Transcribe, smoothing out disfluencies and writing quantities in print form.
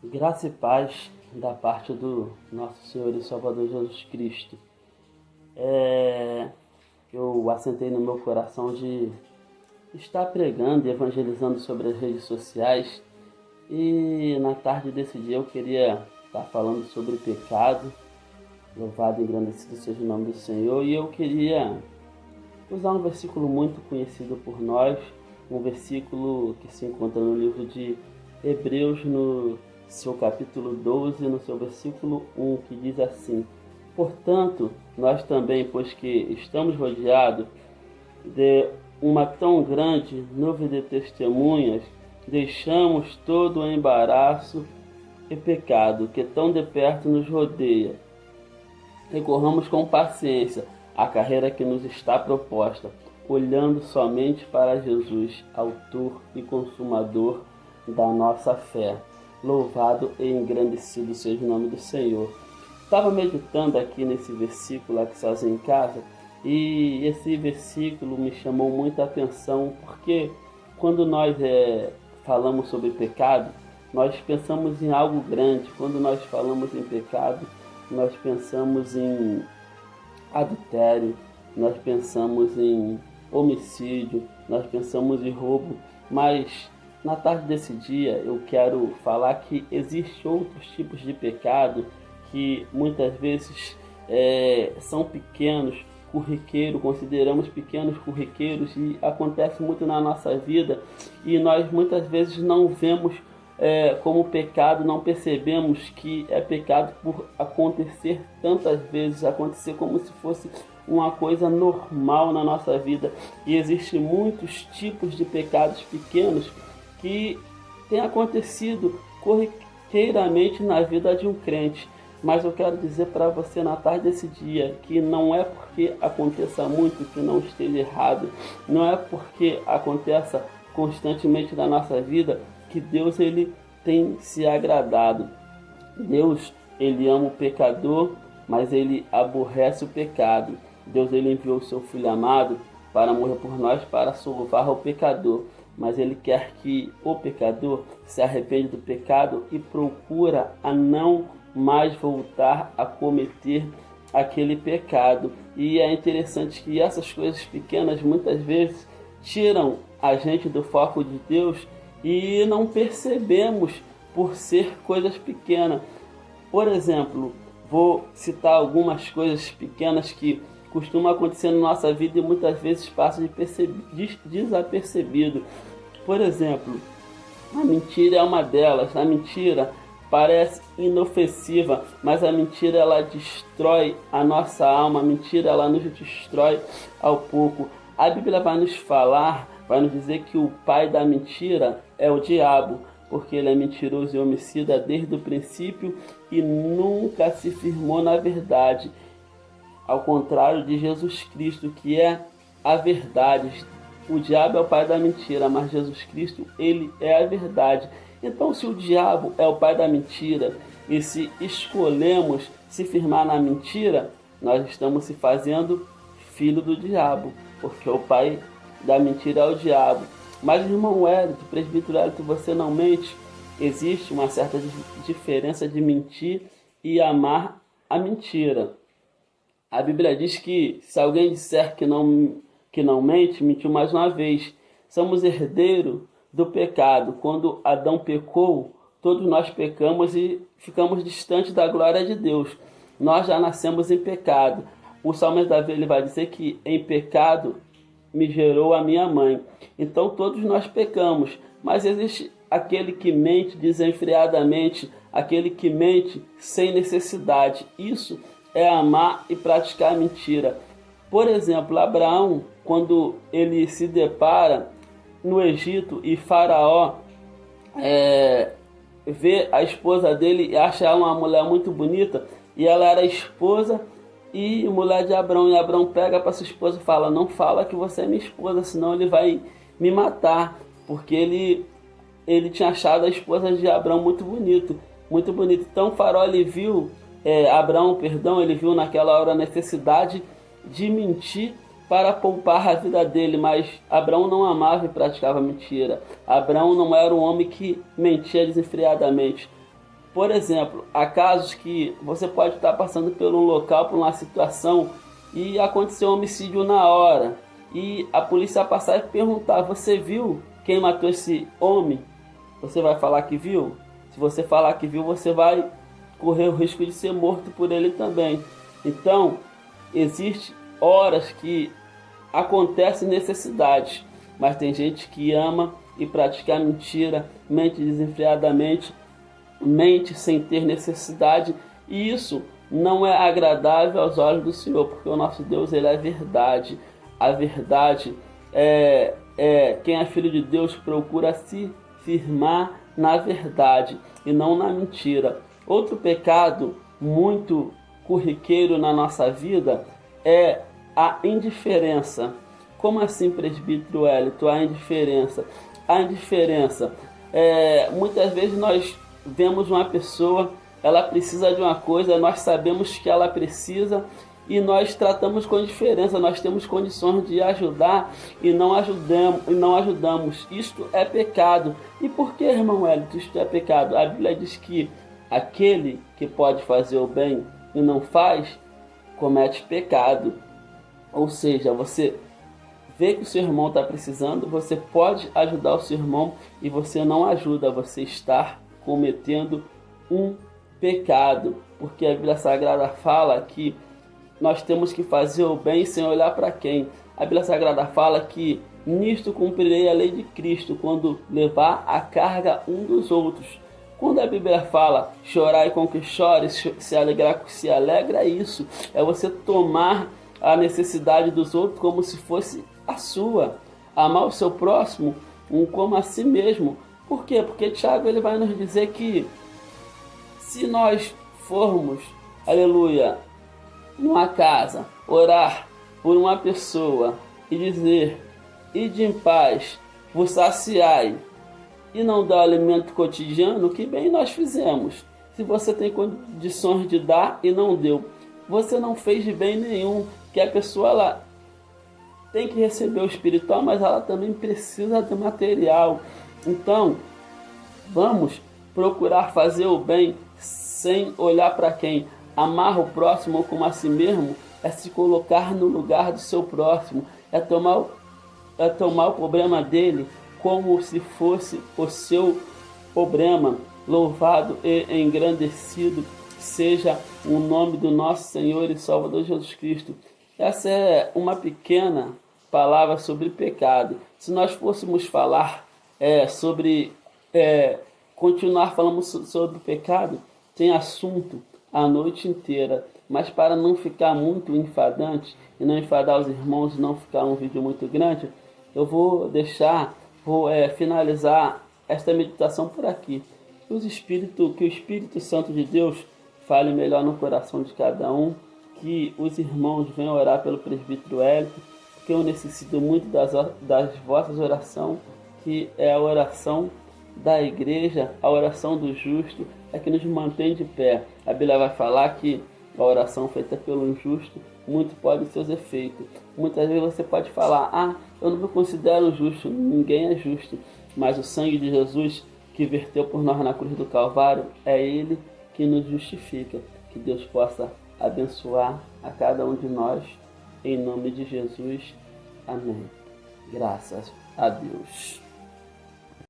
Graça e paz da parte do nosso Senhor e Salvador Jesus Cristo. Eu assentei no meu coração de estar pregando e evangelizando sobre as redes sociais, e na tarde desse dia eu queria estar falando sobre o pecado. Louvado e engrandecido seja o nome do Senhor. E eu queria usar um versículo muito conhecido por nós, um versículo que se encontra no livro de Hebreus, no seu capítulo 12, no seu versículo 1, que diz assim: portanto, nós também, pois que estamos rodeados de uma tão grande nuvem de testemunhas, deixamos todo o embaraço e pecado que tão de perto nos rodeia. Recorramos com paciência à carreira que nos está proposta, olhando somente para Jesus, autor e consumador da nossa fé. Louvado e engrandecido seja o nome do Senhor. Estava meditando aqui nesse versículo aqui sozinho em casa, e esse versículo me chamou muita atenção, porque quando nós falamos sobre pecado, nós pensamos em algo grande. Quando nós falamos em pecado, nós pensamos em adultério, nós pensamos em homicídio, nós pensamos em roubo, mas na tarde desse dia eu quero falar que existem outros tipos de pecado que muitas vezes são pequenos, consideramos pequenos, corriqueiros, e acontece muito na nossa vida, e nós muitas vezes não vemos como pecado, não percebemos que é pecado por acontecer tantas vezes, acontecer como se fosse uma coisa normal na nossa vida. E existem muitos tipos de pecados pequenos que têm acontecido corriqueiramente na vida de um crente. Mas eu quero dizer para você na tarde desse dia que não é porque aconteça muito que não esteja errado, não é porque aconteça constantemente na nossa vida que Deus ele tem se agradado. Deus ele ama o pecador, mas ele aborrece o pecado. Deus ele enviou o seu Filho amado para morrer por nós, para salvar o pecador. Mas ele quer que o pecador se arrependa do pecado e procura a não mais voltar a cometer aquele pecado. E é interessante que essas coisas pequenas muitas vezes tiram a gente do foco de Deus e não percebemos por ser coisas pequenas. Por exemplo, vou citar algumas coisas pequenas que costumam acontecer na nossa vida e muitas vezes passam desapercebido. Por exemplo, a mentira é uma delas. A mentira parece inofensiva, mas a mentira ela destrói a nossa alma. A mentira ela nos destrói ao pouco. A Bíblia vai nos falar, vai nos dizer que o pai da mentira é o diabo, porque ele é mentiroso e homicida desde o princípio e nunca se firmou na verdade. Ao contrário de Jesus Cristo, que é a verdade. O diabo é o pai da mentira, mas Jesus Cristo, ele é a verdade. Então, se o diabo é o pai da mentira e se escolhemos se firmar na mentira, nós estamos se fazendo filho do diabo, porque o pai da mentira é o diabo. Mas, irmão Hélito, presbítero Hélito, você não mente? Existe uma certa diferença de mentir e amar a mentira. A Bíblia diz que se alguém disser que não mente, mentiu mais uma vez. Somos herdeiros do pecado. Quando Adão pecou, todos nós pecamos e ficamos distantes da glória de Deus. Nós já nascemos em pecado. O salmista Davi ele vai dizer que em pecado me gerou a minha mãe. Então todos nós pecamos, mas existe aquele que mente desenfreadamente, aquele que mente sem necessidade. Isso é amar e praticar a mentira. Por exemplo, Abraão, quando ele se depara no Egito e Faraó vê a esposa dele e acha ela uma mulher muito bonita, e ela era esposa e mulher de Abraão, e Abraão pega para sua esposa e fala: não fala que você é minha esposa, senão ele vai me matar, porque ele tinha achado a esposa de Abraão muito bonito, muito bonito. Então Faraó ele viu, ele viu naquela hora a necessidade de mentir para poupar a vida dele, mas Abraão não amava e praticava mentira. Abraão não era um homem que mentia desenfreadamente. Por exemplo, há casos que você pode estar passando por um local, por uma situação e aconteceu um homicídio na hora. E a polícia passar e perguntar: você viu quem matou esse homem? Você vai falar que viu? Se você falar que viu, você vai correr o risco de ser morto por ele também. Então, existem horas que acontecem necessidades, mas tem gente que ama e pratica mentira, mente desenfreadamente, mente sem ter necessidade, e isso não é agradável aos olhos do Senhor, porque o nosso Deus, ele é verdade. A verdade quem é filho de Deus procura se firmar na verdade e não na mentira. Outro pecado muito corriqueiro na nossa vida é a indiferença. Como assim, presbítero Wellington, a indiferença? A indiferença muitas vezes nós vemos uma pessoa, ela precisa de uma coisa, nós sabemos que ela precisa e nós tratamos com indiferença, nós temos condições de ajudar e não ajudamos. Isto é pecado. E por que, irmão Wellington, isto é pecado? A Bíblia diz que aquele que pode fazer o bem e não faz, comete pecado. Ou seja, você vê que o seu irmão está precisando, você pode ajudar o seu irmão e você não ajuda, você está cometendo um pecado, porque a Bíblia Sagrada fala que nós temos que fazer o bem sem olhar para quem. A Bíblia Sagrada fala que nisto cumprirei a lei de Cristo, quando levar a carga um dos outros. Quando a Bíblia fala chorar com que chore, se alegrar com que se alegra, é isso. É você tomar a necessidade dos outros como se fosse a sua. Amar o seu próximo como a si mesmo. Por quê? Porque Tiago ele vai nos dizer que se nós formos, aleluia, numa casa, orar por uma pessoa e dizer: ide em paz, vos saciai, e não dá o alimento cotidiano, que bem nós fizemos. Se você tem condições de dar e não deu, você não fez de bem nenhum, que a pessoa ela tem que receber o espiritual, mas ela também precisa do material. Então, vamos procurar fazer o bem sem olhar para quem. Amar o próximo como a si mesmo é se colocar no lugar do seu próximo, é tomar o problema dele como se fosse o seu problema. Louvado e engrandecido seja o nome do nosso Senhor e Salvador Jesus Cristo. Essa é uma pequena palavra sobre pecado. Se nós fôssemos falar continuar falando sobre pecado, tem assunto a noite inteira, mas para não ficar muito enfadante e não enfadar os irmãos e não ficar um vídeo muito grande, eu vou finalizar esta meditação por aqui. Que o Espírito Santo de Deus fale melhor no coração de cada um, que os irmãos venham orar pelo presbítero Wellington, porque eu necessito muito das vossas orações, que é a oração da igreja, a oração do justo, é que nos mantém de pé. A Bíblia vai falar que a oração feita pelo justo, muito pode seus efeitos. Muitas vezes você pode falar: eu não me considero justo, ninguém é justo, mas o sangue de Jesus que verteu por nós na cruz do Calvário, é Ele que nos justifica. Que Deus possa abençoar a cada um de nós, em nome de Jesus. Amém. Graças a Deus.